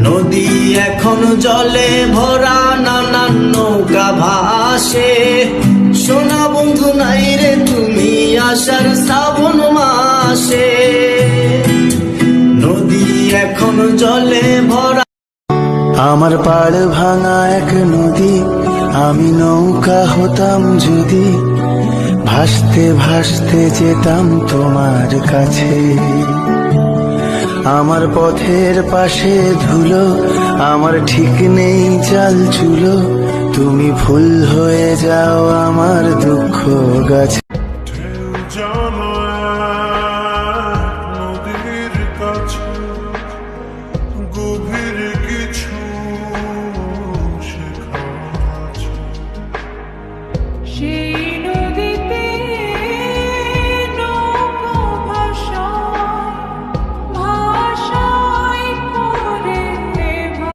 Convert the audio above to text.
নদী এখন জলে ভরা, নানান নৌকা ভাসে। সোনা বন্ধু নাই রে তুমি আসার শ্রাবণ মাসে। নদী এখন জলে ভরা। আমার পাড় ভাঙা এক নদী, আমি নৌকা হতাম যদি, ভাসতে ভাসতে যেতাম তোমার কাছে। আমার পথের পাশে ধুলো, আমার ঠিক নেই চাল চুলো, তুমি ফুল হয়ে যাও আমার দুঃখ গাছে।